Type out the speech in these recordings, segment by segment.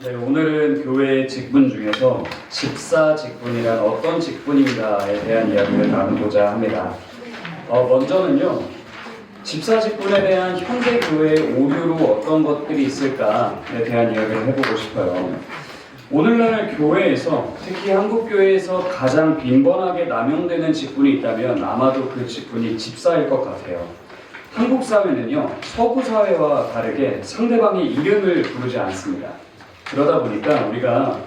네, 오늘은 교회의 직분 중에서 집사 직분이란 어떤 직분인가에 대한 이야기를 나누고자 합니다. 먼저는요, 집사 직분에 대한 현대 교회의 오류로 어떤 것들이 있을까에 대한 이야기를 해보고 싶어요. 오늘날 교회에서, 특히 한국 교회에서 가장 빈번하게 남용되는 직분이 있다면 아마도 그 직분이 집사일 것 같아요. 한국 사회는요, 서구 사회와 다르게 상대방의 이름을 부르지 않습니다. 그러다 보니까 우리가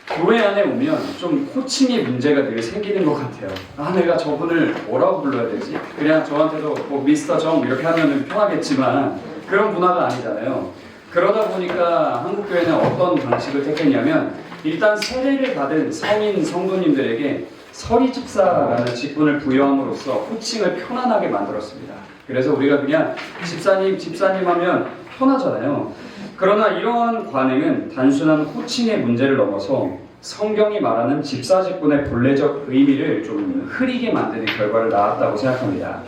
교회 안에 오면 좀 호칭의 문제가 늘 생기는 것 같아요. 내가 저분을 뭐라고 불러야 되지? 그냥 저한테도 뭐 미스터 정 이렇게 하면 편하겠지만 그런 문화가 아니잖아요. 그러다 보니까 한국 교회는 어떤 방식을 택했냐면 일단 세례를 받은 성인 성도님들에게 서리집사라는 직분을 부여함으로써 호칭을 편안하게 만들었습니다. 그래서 우리가 그냥 집사님 하면 편하잖아요. 그러나 이러한 관행은 단순한 호칭의 문제를 넘어서 성경이 말하는 집사 직분의 본래적 의미를 좀 흐리게 만드는 결과를 낳았다고 생각합니다.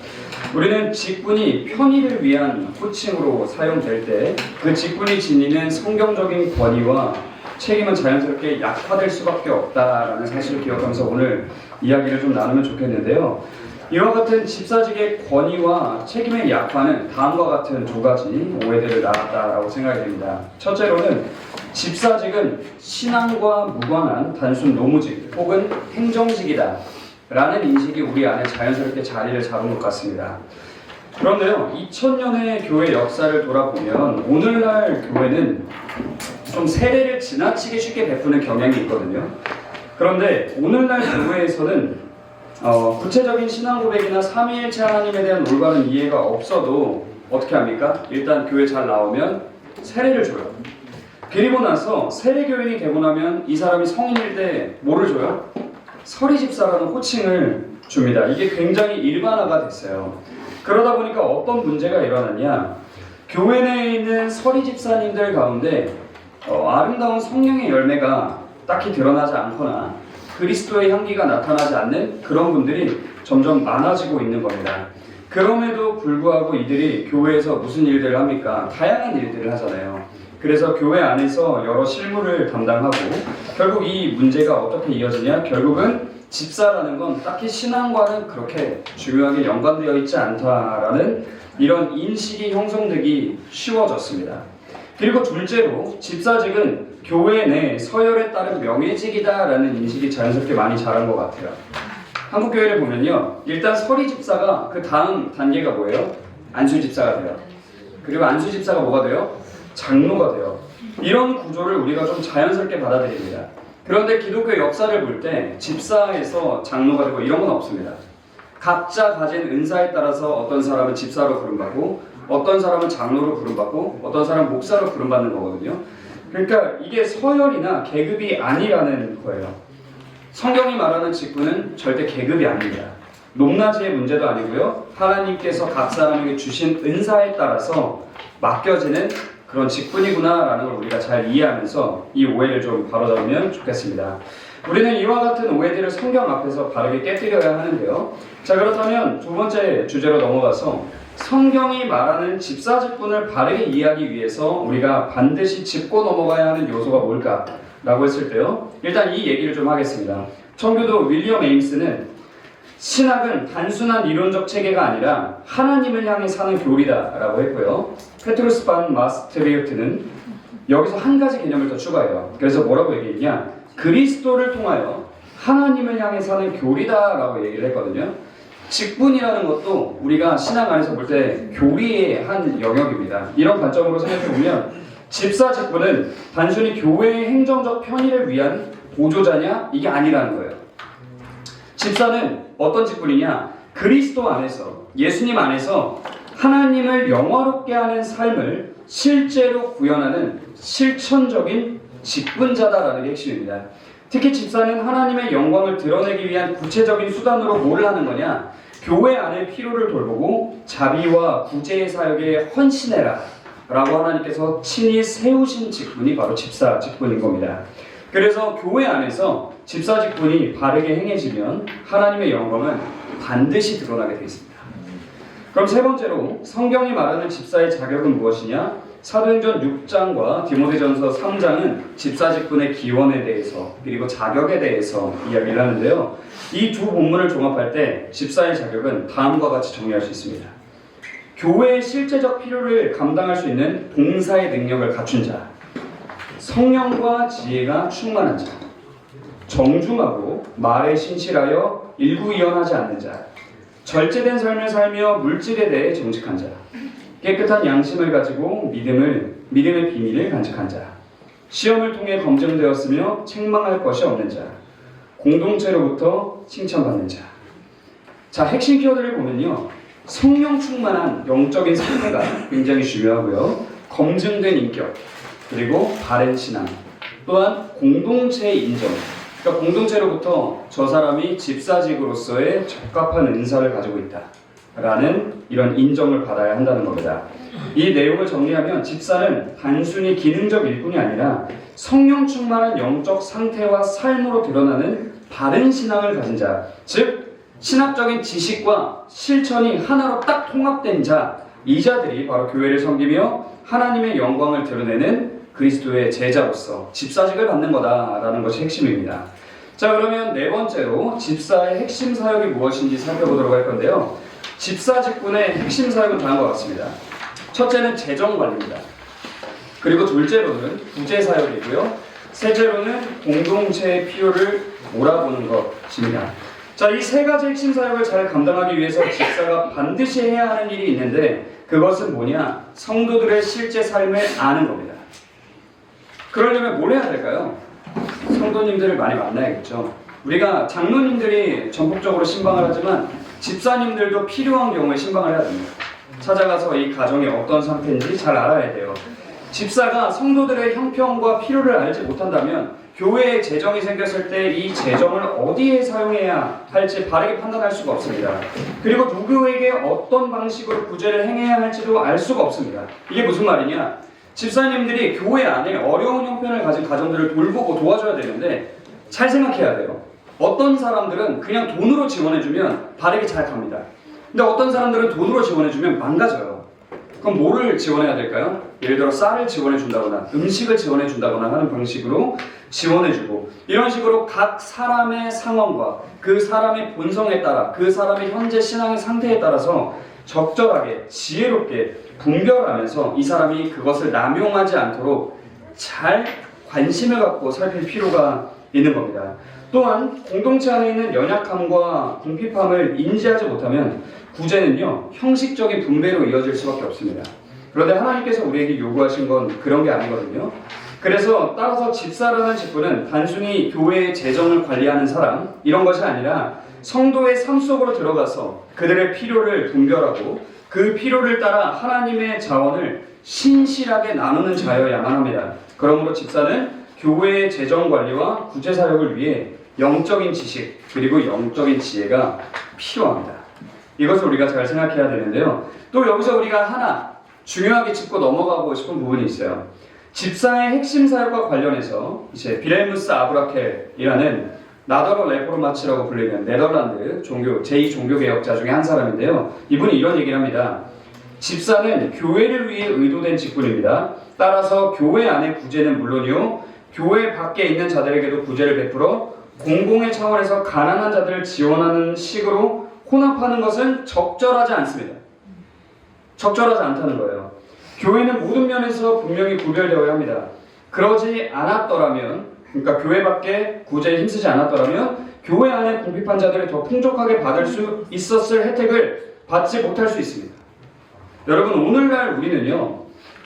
우리는 직분이 편의를 위한 호칭으로 사용될 때 그 직분이 지니는 성경적인 권위와 책임은 자연스럽게 약화될 수밖에 없다라는 사실을 기억하면서 오늘 이야기를 좀 나누면 좋겠는데요. 이와 같은 집사직의 권위와 책임의 약화는 다음과 같은 두 가지 오해들을 낳았다라고 생각이 됩니다. 첫째로는 집사직은 신앙과 무관한 단순 노무직 혹은 행정직이다 라는 인식이 우리 안에 자연스럽게 자리를 잡은 것 같습니다. 그런데요, 2000년의 교회 역사를 돌아보면 오늘날 교회는 좀 세례를 지나치게 쉽게 베푸는 경향이 있거든요. 그런데 오늘날 교회에서는 구체적인 신앙 고백이나 삼위일체 하나님에 대한 올바른 이해가 없어도 어떻게 합니까? 일단 교회 잘 나오면 세례를 줘요. 그리고 나서 세례교인이 되고 나면 이 사람이 성인일 때 뭐를 줘요? 서리집사라는 호칭을 줍니다. 이게 굉장히 일반화가 됐어요. 그러다 보니까 어떤 문제가 일어났냐? 교회 내에 있는 서리집사님들 가운데 아름다운 성령의 열매가 딱히 드러나지 않거나 그리스도의 향기가 나타나지 않는 그런 분들이 점점 많아지고 있는 겁니다. 그럼에도 불구하고 이들이 교회에서 무슨 일들을 합니까? 다양한 일들을 하잖아요. 그래서 교회 안에서 여러 실무를 담당하고 결국 이 문제가 어떻게 이어지냐? 결국은 집사라는 건 딱히 신앙과는 그렇게 중요하게 연관되어 있지 않다라는 이런 인식이 형성되기 쉬워졌습니다. 그리고 둘째로 집사직은 교회 내 서열에 따른 명예직이다라는 인식이 자연스럽게 많이 자란 것 같아요. 한국 교회를 보면요, 일단 서리집사가 그 다음 단계가 뭐예요? 안수집사가 돼요. 그리고 안수집사가 뭐가 돼요? 장로가 돼요. 이런 구조를 우리가 좀 자연스럽게 받아들입니다. 그런데 기독교 역사를 볼 때 집사에서 장로가 되고 이런 건 없습니다. 각자 가진 은사에 따라서 어떤 사람은 집사로 부름받고 어떤 사람은 장로로 부름받고 어떤 사람은 목사로 부름받는 거거든요. 그러니까 이게 서열이나 계급이 아니라는 거예요. 성경이 말하는 직분은 절대 계급이 아닙니다. 높낮이의 문제도 아니고요. 하나님께서 각 사람에게 주신 은사에 따라서 맡겨지는 그런 직분이구나라는 걸 우리가 잘 이해하면서 이 오해를 좀 바로잡으면 좋겠습니다. 우리는 이와 같은 오해들을 성경 앞에서 바르게 깨뜨려야 하는데요. 자, 그렇다면 두 번째 주제로 넘어가서 성경이 말하는 집사 직분을 바르게 이해하기 위해서 우리가 반드시 짚고 넘어가야 하는 요소가 뭘까라고 했을 때요. 일단 이 얘기를 좀 하겠습니다. 청교도 윌리엄 에임스는 신학은 단순한 이론적 체계가 아니라 하나님을 향해 사는 교리다라고 했고요. 페트루스 반 마스트리우트는 여기서 한 가지 개념을 더 추가해요. 그래서 뭐라고 얘기했냐? 그리스도를 통하여 하나님을 향해 사는 교리다라고 얘기를 했거든요. 직분이라는 것도 우리가 신앙 안에서 볼 때 교리의 한 영역입니다. 이런 관점으로 생각해보면 집사 직분은 단순히 교회의 행정적 편의를 위한 보조자냐? 이게 아니라는 거예요. 집사는 어떤 직분이냐? 그리스도 안에서, 예수님 안에서 하나님을 영화롭게 하는 삶을 실제로 구현하는 실천적인 직분자다라는 게 핵심입니다. 특히 집사는 하나님의 영광을 드러내기 위한 구체적인 수단으로 뭘 하는 거냐? 교회 안의 필요를 돌보고 자비와 구제의 사역에 헌신해라 라고 하나님께서 친히 세우신 직분이 바로 집사 직분인 겁니다. 그래서 교회 안에서 집사 직분이 바르게 행해지면 하나님의 영광은 반드시 드러나게 되어 있습니다. 그럼 세 번째로 성경이 말하는 집사의 자격은 무엇이냐? 사도행전 6장과 디모데전서 3장은 집사직분의 기원에 대해서 그리고 자격에 대해서 이야기를 하는데요. 이 두 본문을 종합할 때 집사의 자격은 다음과 같이 정리할 수 있습니다. 교회의 실제적 필요를 감당할 수 있는 봉사의 능력을 갖춘 자, 성령과 지혜가 충만한 자, 정중하고 말에 신실하여 일구이연하지 않는 자, 절제된 삶을 살며 물질에 대해 정직한 자, 깨끗한 양심을 가지고 믿음의 비밀을 간직한 자, 시험을 통해 검증되었으며 책망할 것이 없는 자, 공동체로부터 칭찬받는 자. 자, 핵심 키워드를 보면요, 성령 충만한 영적인 상태가 굉장히 중요하고요, 검증된 인격, 그리고 바른 신앙, 또한 공동체의 인정. 그러니까 공동체로부터 저 사람이 집사직으로서의 적합한 은사를 가지고 있다 라는 이런 인정을 받아야 한다는 겁니다. 이 내용을 정리하면 집사는 단순히 기능적 일뿐이 아니라 성령 충만한 영적 상태와 삶으로 드러나는 바른 신앙을 가진 자, 즉 신학적인 지식과 실천이 하나로 딱 통합된 자, 이 자들이 바로 교회를 섬기며 하나님의 영광을 드러내는 그리스도의 제자로서 집사직을 받는 거다라는 것이 핵심입니다. 자, 그러면 네 번째로 집사의 핵심 사역이 무엇인지 살펴보도록 할 건데요. 집사 직분의 핵심 사역은 다음과 같습니다. 첫째는 재정관리입니다. 그리고 둘째로는 구제 사역이고요. 셋째로는 공동체의 필요를 몰아보는 것입니다. 자, 이 세 가지 핵심 사역을 잘 감당하기 위해서 집사가 반드시 해야 하는 일이 있는데, 그것은 뭐냐? 성도들의 실제 삶을 아는 겁니다. 그러려면 뭘 해야 될까요? 성도님들을 많이 만나야겠죠. 우리가 장로님들이 전폭적으로 신방을 하지만 집사님들도 필요한 경우에 신방을 해야 됩니다. 찾아가서 이 가정이 어떤 상태인지 잘 알아야 돼요. 집사가 성도들의 형편과 필요를 알지 못한다면 교회에 재정이 생겼을 때 이 재정을 어디에 사용해야 할지 바르게 판단할 수가 없습니다. 그리고 누구에게 어떤 방식으로 구제를 행해야 할지도 알 수가 없습니다. 이게 무슨 말이냐? 집사님들이 교회 안에 어려운 형편을 가진 가정들을 돌보고 도와줘야 되는데, 잘 생각해야 돼요. 어떤 사람들은 그냥 돈으로 지원해주면 바르게 잘 갑니다. 근데 어떤 사람들은 돈으로 지원해주면 망가져요. 그럼 뭐를 지원해야 될까요? 예를 들어 쌀을 지원해준다거나 음식을 지원해준다거나 하는 방식으로 지원해주고, 이런 식으로 각 사람의 상황과 그 사람의 본성에 따라, 그 사람의 현재 신앙의 상태에 따라서 적절하게 지혜롭게 분별하면서 이 사람이 그것을 남용하지 않도록 잘 관심을 갖고 살필 필요가 있는 겁니다. 또한 공동체 안에 있는 연약함과 궁핍함을 인지하지 못하면 구제는요, 형식적인 분배로 이어질 수밖에 없습니다. 그런데 하나님께서 우리에게 요구하신 건 그런 게 아니거든요. 그래서 따라서 집사라는 직분은 단순히 교회의 재정을 관리하는 사람, 이런 것이 아니라 성도의 삶 속으로 들어가서 그들의 필요를 분별하고 그 필요를 따라 하나님의 자원을 신실하게 나누는 자여야만 합니다. 그러므로 집사는 교회의 재정 관리와 구제 사역을 위해 영적인 지식 그리고 영적인 지혜가 필요합니다. 이것을 우리가 잘 생각해야 되는데요. 또 여기서 우리가 하나 중요하게 짚고 넘어가고 싶은 부분이 있어요. 집사의 핵심 사역과 관련해서 이제 빌헬무스 아브라켈이라는 나더러 레포르마치라고 불리는 네덜란드 종교 제2종교개혁자 중에 한 사람인데요. 이분이 이런 얘기를 합니다. 집사는 교회를 위해 의도된 직분입니다. 따라서 교회 안의 구제는 물론이요, 교회 밖에 있는 자들에게도 구제를 베풀어 공공의 차원에서 가난한 자들을 지원하는 식으로 혼합하는 것은 적절하지 않습니다. 적절하지 않다는 거예요. 교회는 모든 면에서 분명히 구별되어야 합니다. 그러지 않았더라면, 그러니까 교회 밖에 구제에 힘쓰지 않았더라면 교회 안에 궁핍한 자들이 더 풍족하게 받을 수 있었을 혜택을 받지 못할 수 있습니다. 여러분, 오늘날 우리는요,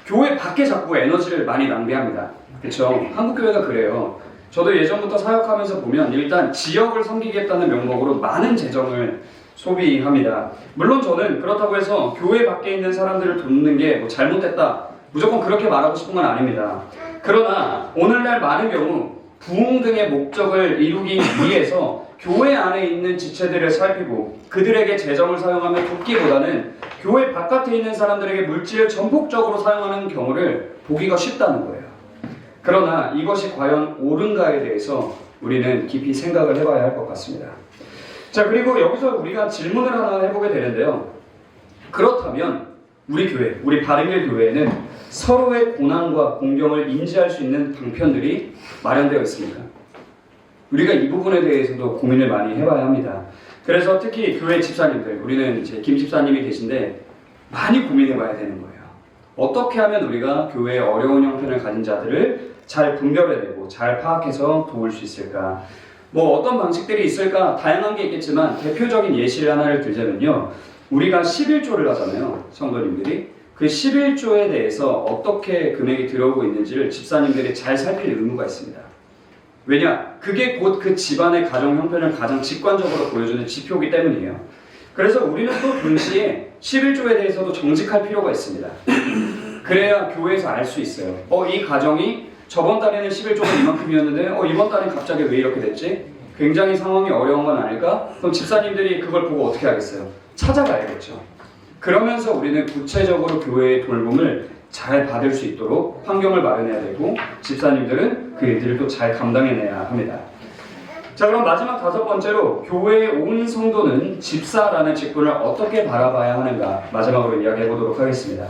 교회 밖에 자꾸 에너지를 많이 낭비합니다. 그렇죠? 한국교회가 그래요. 저도 예전부터 사역하면서 보면 일단 지역을 섬기겠다는 명목으로 많은 재정을 소비합니다. 물론 저는 그렇다고 해서 교회 밖에 있는 사람들을 돕는 게 뭐 잘못됐다, 무조건 그렇게 말하고 싶은 건 아닙니다. 그러나 오늘날 많은 경우 부흥 등의 목적을 이루기 위해서 교회 안에 있는 지체들을 살피고 그들에게 재정을 사용하며 돕기보다는 교회 바깥에 있는 사람들에게 물질을 전폭적으로 사용하는 경우를 보기가 쉽다는 거예요. 그러나 이것이 과연 옳은가에 대해서 우리는 깊이 생각을 해봐야 할 것 같습니다. 자, 그리고 여기서 우리가 질문을 하나 해보게 되는데요. 그렇다면 우리 교회, 우리 바른길 교회는 서로의 고난과 공경을 인지할 수 있는 방편들이 마련되어 있습니까? 우리가 이 부분에 대해서도 고민을 많이 해봐야 합니다. 그래서 특히 교회 집사님들, 우리는 이제 김 집사님이 계신데 많이 고민해봐야 되는 거예요. 어떻게 하면 우리가 교회의 어려운 형편을 가진 자들을 잘 분별해내고 잘 파악해서 도울 수 있을까? 뭐 어떤 방식들이 있을까? 다양한 게 있겠지만 대표적인 예시를 하나를 들자면요. 우리가 11조를 하잖아요. 성도님들이. 그 11조에 대해서 어떻게 금액이 들어오고 있는지를 집사님들이 잘 살필 의무가 있습니다. 왜냐? 그게 곧 그 집안의 가정 형편을 가장 직관적으로 보여주는 지표이기 때문이에요. 그래서 우리는 또 동시에 11조에 대해서도 정직할 필요가 있습니다. 그래야 교회에서 알 수 있어요. 이 가정이 저번 달에는 11조가 이만큼이었는데 이번 달엔 갑자기 왜 이렇게 됐지? 굉장히 상황이 어려운 건 아닐까? 그럼 집사님들이 그걸 보고 어떻게 하겠어요? 찾아가야겠죠. 그러면서 우리는 구체적으로 교회의 돌봄을 잘 받을 수 있도록 환경을 마련해야 되고 집사님들은 그 일들을 또 잘 감당해내야 합니다. 자, 그럼 마지막 5번째로 교회의 온 성도는 집사라는 직분을 어떻게 바라봐야 하는가 마지막으로 이야기해 보도록 하겠습니다.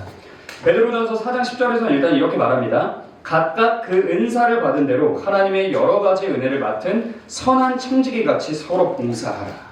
베드로전서 4장 10절에서는 일단 이렇게 말합니다. 각각 그 은사를 받은 대로 하나님의 여러 가지 은혜를 맡은 선한 청지기 같이 서로 봉사하라.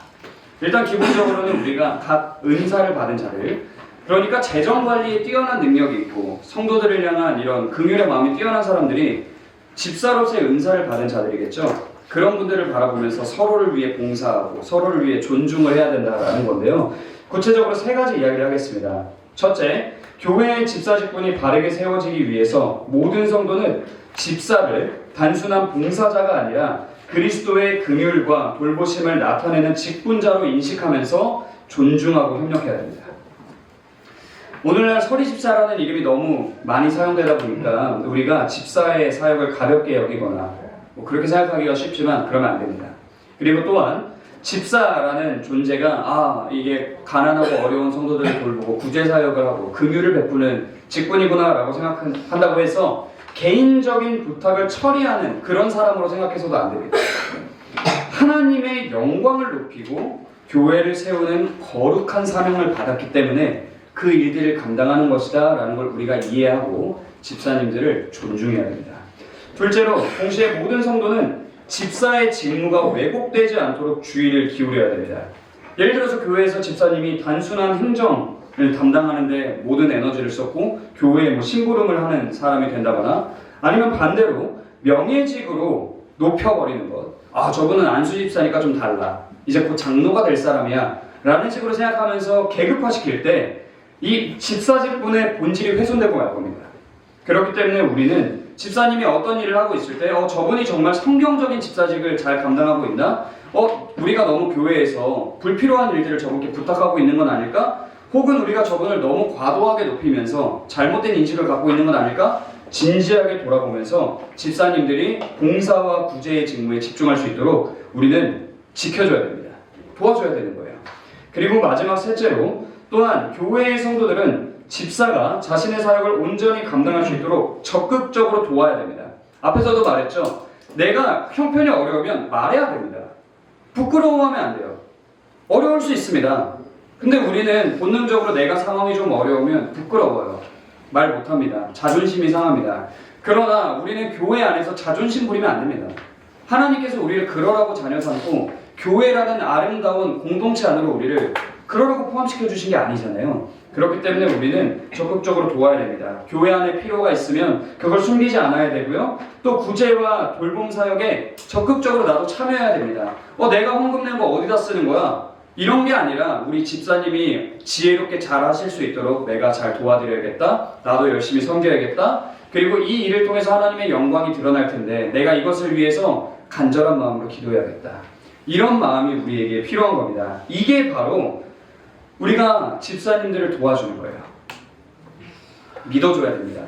일단 기본적으로는 우리가 각 은사를 받은 자들, 그러니까 재정관리에 뛰어난 능력이 있고 성도들을 향한 이런 긍휼의 마음이 뛰어난 사람들이 집사로서의 은사를 받은 자들이겠죠. 그런 분들을 바라보면서 서로를 위해 봉사하고 서로를 위해 존중을 해야 된다는 건데요. 구체적으로 3가지 이야기를 하겠습니다. 첫째, 교회의 집사 직분이 바르게 세워지기 위해서 모든 성도는 집사를 단순한 봉사자가 아니라 그리스도의 긍휼과 돌보심을 나타내는 직분자로 인식하면서 존중하고 협력해야 됩니다. 오늘날 서리 집사라는 이름이 너무 많이 사용되다 보니까 우리가 집사의 사역을 가볍게 여기거나 그렇게 생각하기가 쉽지만 그러면 안 됩니다. 그리고 또한 집사라는 존재가 이게 가난하고 어려운 성도들을 돌보고 구제사역을 하고 긍휼을 베푸는 직분이구나 라고 생각한다고 해서 개인적인 부탁을 처리하는 그런 사람으로 생각해서도 안 됩니다. 하나님의 영광을 높이고 교회를 세우는 거룩한 사명을 받았기 때문에 그 일들을 감당하는 것이다 라는 걸 우리가 이해하고 집사님들을 존중해야 됩니다. 둘째로 동시에 모든 성도는 집사의 직무가 왜곡되지 않도록 주의를 기울여야 됩니다. 예를 들어서 교회에서 집사님이 단순한 행정을 담당하는데 모든 에너지를 썼고 교회에 심부름을 하는 사람이 된다거나 아니면 반대로 명예직으로 높여버리는 것. 저분은 안수 집사니까 좀 달라. 이제 곧 장로가 될 사람이야. 라는 식으로 생각하면서 계급화시킬 때 이 집사 직분의 본질이 훼손되고 말 겁니다. 그렇기 때문에 우리는 집사님이 어떤 일을 하고 있을 때 저분이 정말 성경적인 집사직을 잘 감당하고 있나? 우리가 너무 교회에서 불필요한 일들을 저분께 부탁하고 있는 건 아닐까? 혹은 우리가 저분을 너무 과도하게 높이면서 잘못된 인식을 갖고 있는 건 아닐까? 진지하게 돌아보면서 집사님들이 봉사와 구제의 직무에 집중할 수 있도록 우리는 지켜줘야 됩니다. 도와줘야 되는 거예요. 그리고 마지막 셋째로 또한 교회의 성도들은 집사가 자신의 사역을 온전히 감당할 수 있도록 적극적으로 도와야 됩니다. 앞에서도 말했죠. 내가 형편이 어려우면 말해야 됩니다. 부끄러워하면 안 돼요. 어려울 수 있습니다. 근데 우리는 본능적으로 내가 상황이 좀 어려우면 부끄러워요. 말 못합니다. 자존심이 상합니다. 그러나 우리는 교회 안에서 자존심 부리면 안 됩니다. 하나님께서 우리를 그러라고 자녀 삼고 교회라는 아름다운 공동체 안으로 우리를 그러라고 포함시켜 주신 게 아니잖아요. 그렇기 때문에 우리는 적극적으로 도와야 됩니다. 교회 안에 필요가 있으면 그걸 숨기지 않아야 되고요. 또 구제와 돌봄 사역에 적극적으로 나도 참여해야 됩니다. 내가 헌금 낸 거 어디다 쓰는 거야? 이런 게 아니라 우리 집사님이 지혜롭게 잘 하실 수 있도록 내가 잘 도와드려야겠다. 나도 열심히 섬겨야겠다. 그리고 이 일을 통해서 하나님의 영광이 드러날 텐데 내가 이것을 위해서 간절한 마음으로 기도해야겠다. 이런 마음이 우리에게 필요한 겁니다. 이게 바로 우리가 집사님들을 도와주는 거예요. 믿어줘야 됩니다.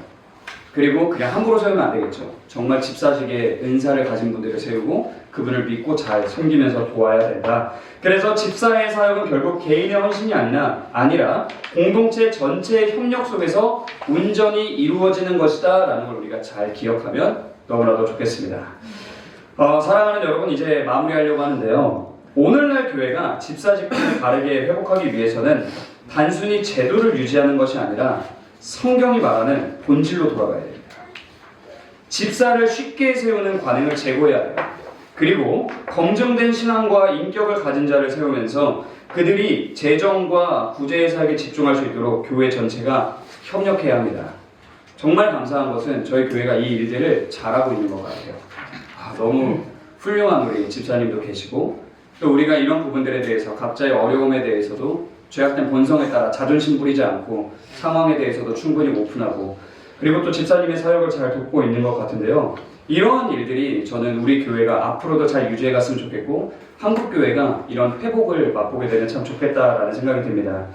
그리고 그냥 함부로 세우면 안 되겠죠. 정말 집사직의 은사를 가진 분들을 세우고 그분을 믿고 잘 섬기면서 도와야 된다. 그래서 집사의 사역은 결국 개인의 헌신이 아니라 공동체 전체의 협력 속에서 온전히 이루어지는 것이다 라는 걸 우리가 잘 기억하면 너무나도 좋겠습니다. 사랑하는 여러분, 이제 마무리하려고 하는데요. 오늘날 교회가 집사 직분을 바르게 회복하기 위해서는 단순히 제도를 유지하는 것이 아니라 성경이 말하는 본질로 돌아가야 됩니다. 집사를 쉽게 세우는 관행을 제고해야 해요. 그리고 검증된 신앙과 인격을 가진 자를 세우면서 그들이 재정과 구제의 사역에 집중할 수 있도록 교회 전체가 협력해야 합니다. 정말 감사한 것은 저희 교회가 이 일들을 잘하고 있는 것 같아요. 너무 훌륭한 우리 집사님도 계시고, 또 우리가 이런 부분들에 대해서 각자의 어려움에 대해서도 죄악된 본성에 따라 자존심 부리지 않고 상황에 대해서도 충분히 오픈하고, 그리고 또 집사님의 사역을 잘 돕고 있는 것 같은데요. 이러한 일들이 저는 우리 교회가 앞으로도 잘 유지해 갔으면 좋겠고, 한국 교회가 이런 회복을 맛보게 되면 참 좋겠다라는 생각이 듭니다.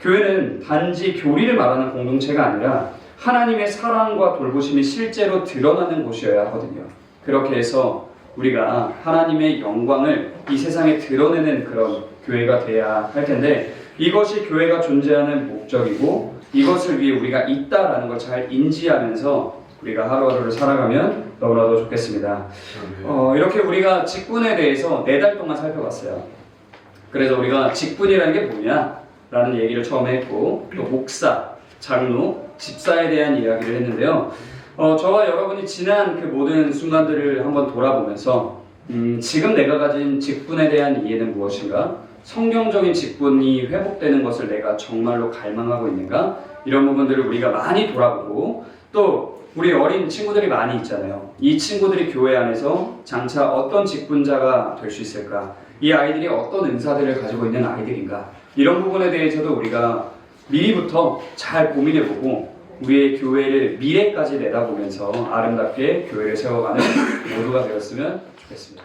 교회는 단지 교리를 말하는 공동체가 아니라 하나님의 사랑과 돌보심이 실제로 드러나는 곳이어야 하거든요. 그렇게 해서 우리가 하나님의 영광을 이 세상에 드러내는 그런 교회가 돼야 할 텐데, 이것이 교회가 존재하는 목적이고 이것을 위해 우리가 있다라는 걸 잘 인지하면서 우리가 하루하루를 살아가면 너무나도 좋겠습니다. 이렇게 우리가 직분에 대해서 4달 동안 살펴봤어요. 그래서 우리가 직분이라는 게 뭐냐라는 얘기를 처음에 했고, 또 목사, 장로, 집사에 대한 이야기를 했는데요. 저와 여러분이 지난 그 모든 순간들을 한번 돌아보면서 지금 내가 가진 직분에 대한 이해는 무엇인가? 성경적인 직분이 회복되는 것을 내가 정말로 갈망하고 있는가? 이런 부분들을 우리가 많이 돌아보고, 또 우리 어린 친구들이 많이 있잖아요. 이 친구들이 교회 안에서 장차 어떤 직분자가 될 수 있을까? 이 아이들이 어떤 은사들을 가지고 있는 아이들인가? 이런 부분에 대해서도 우리가 미리부터 잘 고민해보고 우리의 교회를 미래까지 내다보면서 아름답게 교회를 세워가는 모두가 되었으면 좋겠습니다.